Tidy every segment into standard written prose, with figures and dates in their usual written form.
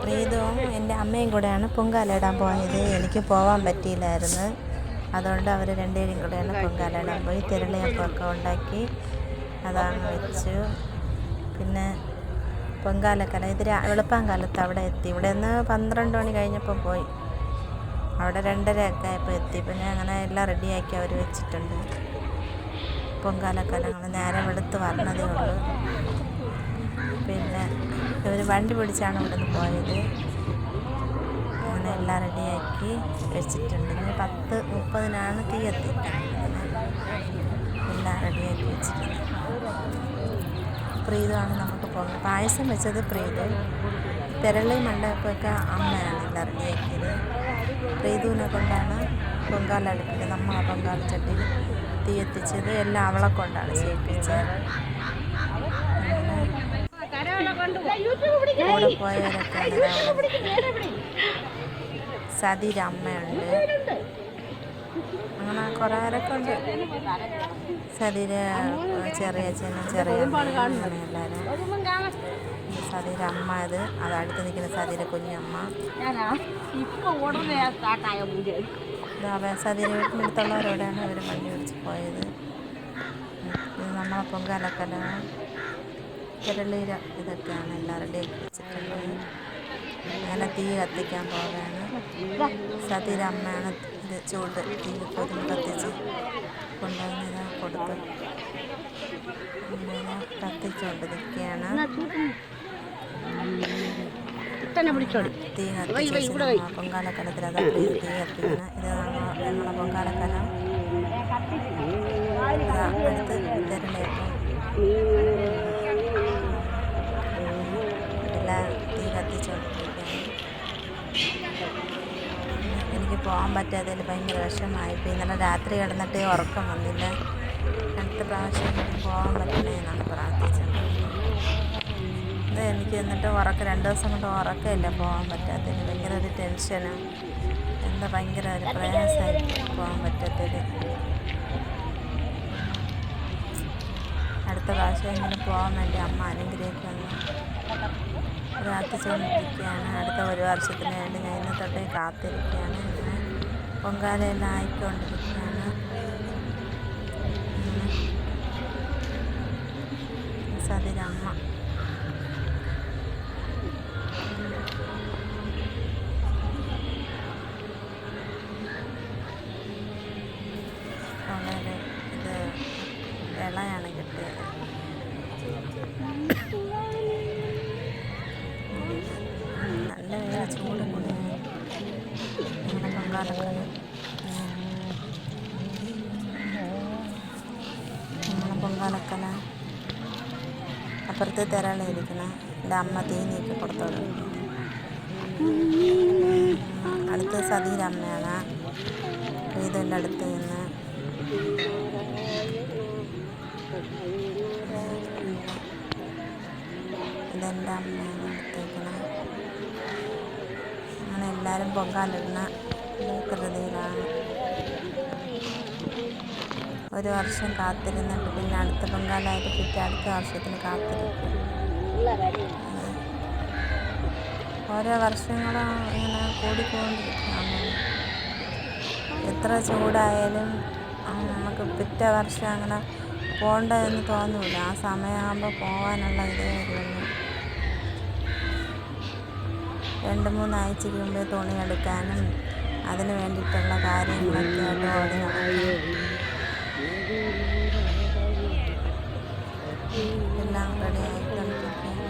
പ്രീതവും എൻ്റെ അമ്മയും കൂടെയാണ് പൊങ്കാല ഇടാൻ പോയത്. എനിക്ക് പോകാൻ പറ്റിയില്ലായിരുന്നു. അതുകൊണ്ട് അവർ രണ്ടുപേരും കൂടെയാണ് പൊങ്കാല ഇടാൻ പോയി. തിരളിയപ്പമൊക്കെ ഉണ്ടാക്കി അതങ്ങ് വെച്ചു. പിന്നെ പൊങ്കാലക്കല ഇത് വെളുപ്പാൻ കാലത്ത് അവിടെ എത്തി. ഇവിടെ നിന്ന് 12 മണി കഴിഞ്ഞപ്പോൾ പോയി. അവിടെ 2:30 ഒക്കെ ആയപ്പോൾ എത്തി. പിന്നെ അങ്ങനെ എല്ലാം റെഡിയാക്കി അവർ വെച്ചിട്ടുണ്ട്. പൊങ്കാലക്കലങ്ങൾ നേരെ വെളുത്ത് വരണതേ ഉള്ളൂ. പിന്നെ ഇവർ വണ്ടി പിടിച്ചാണ് ഇവിടെ നിന്ന് പോയത്. അങ്ങനെ എല്ലാം റെഡിയാക്കി വെച്ചിട്ടുണ്ട്. 10:30 തീ എത്തിയിട്ടുണ്ട്. എല്ലാം റെഡിയാക്കി വെച്ചിട്ടുണ്ട്. പ്രീതമാണ് നമുക്ക് പോകുന്നത്. പായസം വെച്ചത് പ്രീതു. തിരളി മണ്ടപ്പൊക്കെ അമ്മയാണ് എല്ലാം റെഡിയാക്കിയത്. പ്രീതുവിനെ കൊണ്ടാണ് പൊങ്കാല അടുപ്പിൽ നമ്മളെ പൊങ്കാല ചട്ടിയിൽ തീ എത്തിച്ചത്. എല്ലാം അവളെ കൊണ്ടാണ് ചെയ്യിപ്പിച്ചത്. കൂടെ പോയവരൊക്കെയാണ്. സതിയുടെ അമ്മയുണ്ട്. അങ്ങനെ കുറേ പേരൊക്കെ ഉണ്ട്. സതിയുടെ ചെറിയ അച്ഛനും ചെറിയ അമ്മയും അങ്ങനെ എല്ലാവരും. സതിയുടെ അമ്മ അതടുത്ത് നിൽക്കുന്ന സതിയുടെ കുഞ്ഞമ്മ. സതിയുടെ വീട്ടിനടുത്തുള്ളവരോടാണ് അവർ വണ്ടി പിടിച്ച് പോയത്. ഇത് നമ്മളെ പൊങ്കാലക്കല തിരളീര ഇതൊക്കെയാണ് എല്ലാം റെഡിയാക്കി വെച്ചിട്ടുള്ളത്. അങ്ങനെ തീ കത്തിക്കാൻ പോവുകയാണ്. സതിയുടെ അമ്മയാണ് ഇത് ചൂട് തീ കൊതുമ്പ് കത്തിച്ച് കൊണ്ടുവന്ന് കൊടുത്ത് കത്തിച്ചുകൊണ്ട് നിൽക്കുകയാണ്. തീ കത്തിച്ച് പൊങ്കാലക്കലത്തിൽ അത് തീ കത്തിക്കണം. ഇത് ഞങ്ങളെ പൊങ്കാലക്കല അടുത്ത് തിരളിയപ്പം എല്ലാം തീ കത്തിച്ചുകൊണ്ടിരിക്കുകയാണ്. എനിക്ക് പോകാൻ പറ്റാത്തതിൽ ഭയങ്കര വിഷമമായിപ്പോൾ. ഇന്നലെ രാത്രി കിടന്നിട്ട് ഉറക്കം വന്നില്ല. അടുത്ത പ്രാവശ്യം പോകാൻ പറ്റണേ എന്നാണ് പ്രാർത്ഥിച്ചത്. ഇത് എനിക്ക് എന്നിട്ട് 2 ദിവസം കൊണ്ട് ഉറക്കമില്ല. പോകാൻ പറ്റാത്തതിന് ഭയങ്കര ഒരു ടെൻഷനും ഭയങ്കര ഒരു പ്രയാസമായി പോകാൻ പറ്റാത്തതിൽ. അടുത്ത പ്രാവശ്യം എങ്കിലും പോകാൻ വേണ്ടി അമ്മ അനുഗ്രഹിക്കുന്നു പ്രാർത്ഥിച്ചുകൊണ്ടിരിക്കുകയാണ്. അടുത്ത 1 വർഷത്തിന് വേണ്ടി ഞാൻ ഇന്ന് തൊട്ടേ കാത്തിരിക്കുകയാണ്. പൊങ്കാലയെല്ലാം ആയിക്കൊണ്ടിരിക്കുകയാണ്. സതിയുടെ അമ്മ വളരെ ഇത് ഇളയാണ് കിട്ടിയത്. നല്ല വേറെ ചൂടും കൂടി നമ്മുടെ പൊങ്കാലക്കല അപ്പുറത്ത് തിരളിയിരിക്കണം. എൻ്റെ അമ്മ തീ നീക്കി കൊടുത്തോളൂ. അടുത്ത് സതിയുടെ അമ്മയാണ്. ഇതിൻ്റെ അടുത്ത് നിന്ന് ഇതെൻ്റെ അമ്മയാണ് അടുത്തേക്കണം. അങ്ങനെ എല്ലാവരും പൊങ്കാലിടുന്ന കൃതിയിലാണ്. 1 വർഷം കാത്തിരുന്നിട്ട് പിന്നെ അടുത്ത പൊങ്കാലായിട്ട് പിറ്റേ അടുത്ത വർഷത്തിന് കാത്തിരിക്കും. ഓരോ വർഷങ്ങളും ഇങ്ങനെ കൂടിക്കൊണ്ടിരിക്കുകയാണ്. എത്ര ചൂടായാലും നമുക്ക് പിറ്റേ വർഷം അങ്ങനെ പോകണ്ടെന്ന് തോന്നില്ല. ആ സമയമാകുമ്പോൾ പോകാനുള്ള ഇതേ വരുള്ളൂ. 2-3 ആഴ്ചയ്ക്ക് മുമ്പേ തുണിയെടുക്കാനും അതിന് വേണ്ടിയിട്ടുള്ള കാര്യങ്ങളൊക്കെ ആയിട്ട് ഓടി നടക്കും. എല്ലാം റെഡി ആയിക്കൊണ്ടിരിക്കുകയാണ്.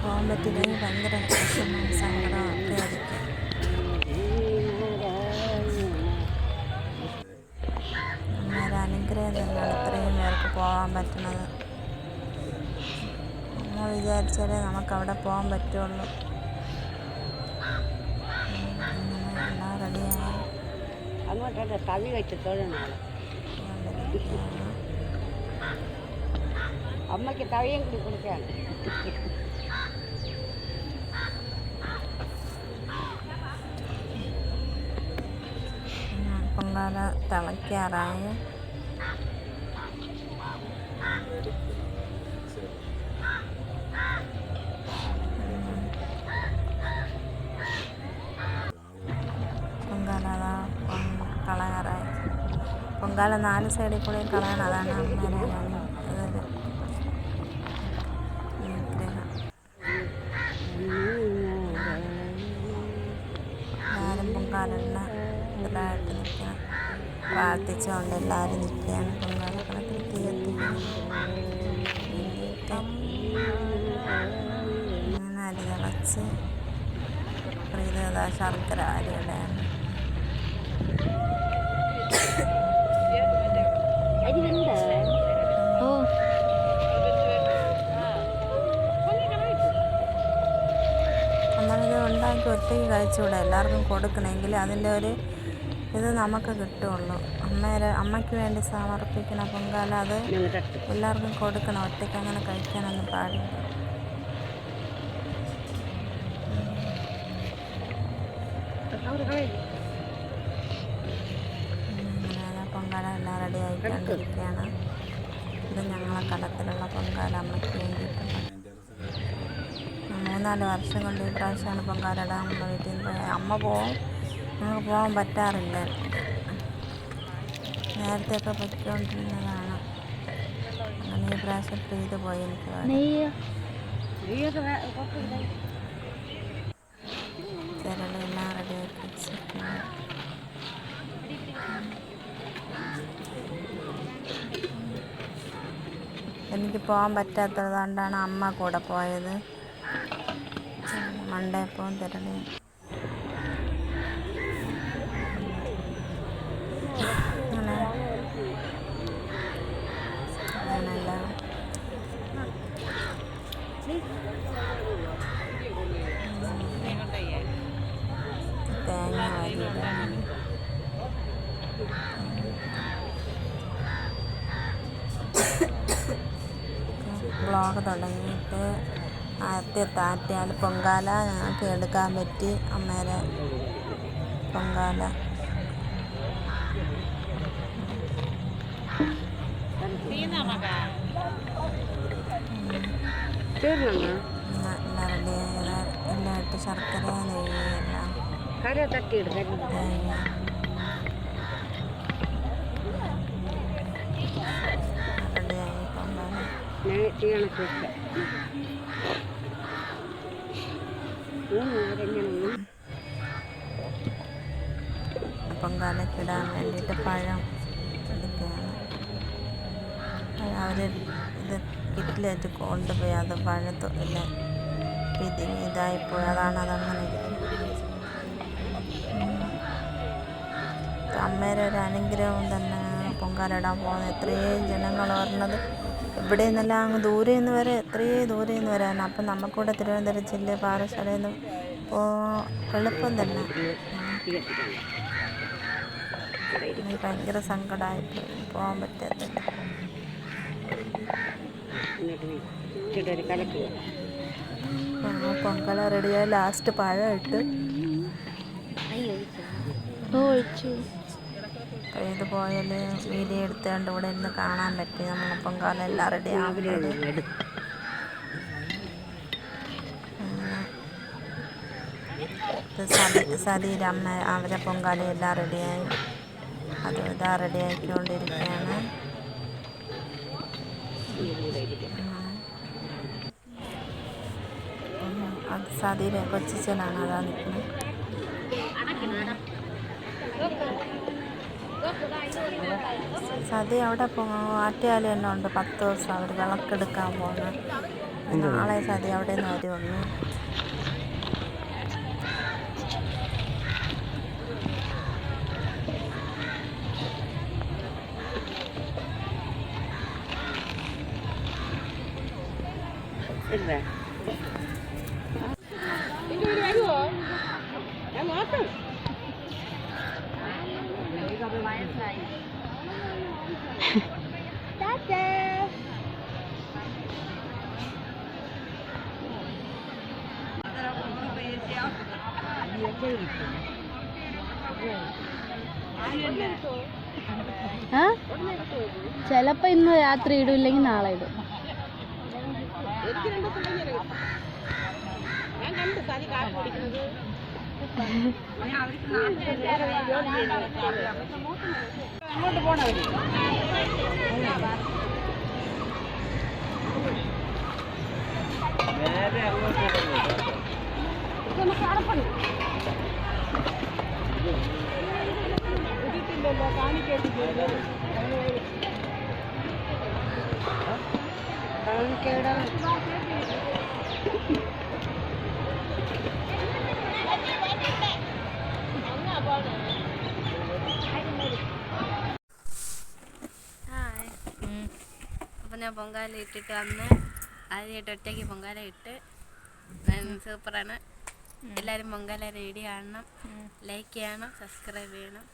പോകാൻ പറ്റില്ലെങ്കിൽ ഭയങ്കര വിഷമവും സങ്കടവും ഒക്കെ ആയിരിക്കും. അമ്മയുടെ അനുഗ്രഹം തന്നെയാണ് ഇത്രയും പേർക്ക് പോകാൻ പറ്റുന്നത്. നമ്മൾ വിചാരിച്ചാലേ നമുക്കവിടെ പോകാൻ പറ്റുള്ളൂ. എല്ലാം റെഡിയായി അങ്ങോട്ടേ തവി വെച്ച് തൊഴണം. അമ്മയ്ക്ക് തവിയും കൂടി കൊടുക്കുകയാണ്. പൊങ്കാല തിളയ്ക്കാറായി. പൊങ്കാല 4 സൈഡിൽ കൂടെയും കളയണം. അതാണ് അമ്മേരെ അതൊരു വിഗ്രഹം. എല്ലാവരും പൊങ്കാലിടുന്ന ഇതിലായിട്ട് നിൽക്കണം. പ്രാർത്ഥിച്ചുകൊണ്ട് എല്ലാവരും നിൽക്കുകയാണ്. പൊങ്കാലക്കളത്തിൽ തീ കത്തിക്കണം വേണ്ടിയിട്ട് അങ്ങനെ അരി തിളച്ച് പ്രീതത ശർക്കര അരിയുടെയാണ്. നമ്മളിത് ഉണ്ടാക്കി ഒറ്റയ്ക്ക് കഴിച്ചുകൂടെ, എല്ലാവർക്കും കൊടുക്കണമെങ്കിൽ അതിൻ്റെ ഒരു ഇത് നമുക്ക് കിട്ടുള്ളൂ. അമ്മയ്ക്ക് വേണ്ടി സമർപ്പിക്കുന്ന പൊങ്കാല അത് എല്ലാവർക്കും കൊടുക്കണം. ഒറ്റയ്ക്ക് അങ്ങനെ കഴിക്കാനൊന്നും പാടില്ല. അങ്ങനെ പൊങ്കാല എല്ലാം റെഡി ആയിക്കൊണ്ടിരിക്കുകയാണ്. ഇത് ഞങ്ങളെ കടത്തിലുള്ള പൊങ്കാല അമ്മയ്ക്ക് വേണ്ടിയിട്ടുള്ള 3-4 വർഷം കൊണ്ട് ഈ പ്രാവശ്യമാണ് പൊങ്കാല ഇടാൻ നമ്മുടെ വീട്ടിൽ നിന്ന് പോയി. അമ്മ പോവും, നമുക്ക് പോകാൻ പറ്റാറില്ല. നേരത്തെയൊക്കെ പൊയ്ക്കൊണ്ടിരുന്നതാണ്. അങ്ങനെ ഈ പ്രാവശ്യം പ്രീത് പോയി. എനിക്ക് തിരളെല്ലാം റെഡിയാക്കി വെച്ചിട്ടുണ്ട്. എനിക്ക് പോകാൻ പറ്റാത്തത് കൊണ്ടാണ് അമ്മ കൂടെ പോയത്. മണ്ടയപ്പവും തിരളിയും അങ്ങനെല്ലാം തേങ്ങ വരിയിടാൻ വ്ളോഗ് തുടങ്ങിയിട്ട് ആദ്യത്തെ ആറ്റിയാൽ പൊങ്കാല ഞങ്ങൾക്ക് എടുക്കാൻ പറ്റി. അമ്മേരെ പൊങ്കാല എല്ലാം റെഡിയായത് എല്ലാം ഇട്ട് ശർക്കര നെയ്യ് എല്ലാം തേങ്ങ റെഡിയായി പൊങ്കാല. പൊങ്കാലക്കിടാൻ വേണ്ടിയിട്ട് പഴം എടുക്കുകയാണ്. അവർ ഇത് കിറ്റിലേറ്റ് കൊണ്ടുപോയി അത് പഴത്തില്ല പിതിങ്ങി ഇതായിപ്പോയി. അതങ്ങനെ അമ്മേരെ ഒരു അനുഗ്രഹം തന്നെ. പൊങ്കാലിടാൻ പോകുന്നത് എത്രയും ജനങ്ങൾ പറഞ്ഞത് ഇവിടെ നിന്നെല്ലാം അങ്ങ് ദൂരെ നിന്ന് വരെ എത്രയും ദൂരെ നിന്ന് വരാണ്. അപ്പം നമുക്കിവിടെ തിരുവനന്തപുരം ജില്ല പാറശാലയിൽ നിന്ന് എളുപ്പം തന്നെ. എനിക്ക് ഭയങ്കര സങ്കടമായിട്ട് പോകാൻ പറ്റാത്ത. പൊങ്കാല റെഡിയായി ലാസ്റ്റ് പഴം ഇട്ട് ഒഴിച്ചു. ഇത് പോയാൽ വീഡിയോ എടുത്തുകൊണ്ട് ഇവിടെ ഇരുന്ന് കാണാൻ പറ്റി. നമ്മൾ പൊങ്കാല എല്ലാം റെഡി ആവുന്നത്. സതിയുടെ അമ്മ അവരെ പൊങ്കാല എല്ലാം റെഡിയായി. അത് ഇതാ റെഡിയാക്കിക്കൊണ്ടിരിക്കുകയാണ്. അത് സതിയുടെ കൊച്ചിച്ചനാണ് അതാ നിൽക്കുന്നത്. സതി അവിടെ ആറ്റുകാല് തന്നെ ഉണ്ട്. 10 ദിവസം അവർ വിളക്കെടുക്കാൻ പോകുന്നത്. നാളെ സതി അവിടെ നിന്ന് വരുള്ളൂ. ചിലപ്പോ ഇന്ന് രാത്രി ഇടില്ലെങ്കിൽ നാളെ ഇടും. അങ്ങോട്ട് പോണവര് നമുക്ക് അടപ്പുണ്ട് ഇതിട്ടില്ലല്ലോ കാണിക്കേടാ അപ്പം ഞാൻ പൊങ്കാല ഇട്ടിട്ട് വന്ന് ആദ്യമായിട്ട് ഒറ്റയ്ക്ക് പൊങ്കാല ഇട്ട് സൂപ്പറാണ്. എല്ലാവരും പൊങ്കാല റെഡി കാണണം, ലൈക്ക് ചെയ്യണം, സബ്സ്ക്രൈബ് ചെയ്യണം.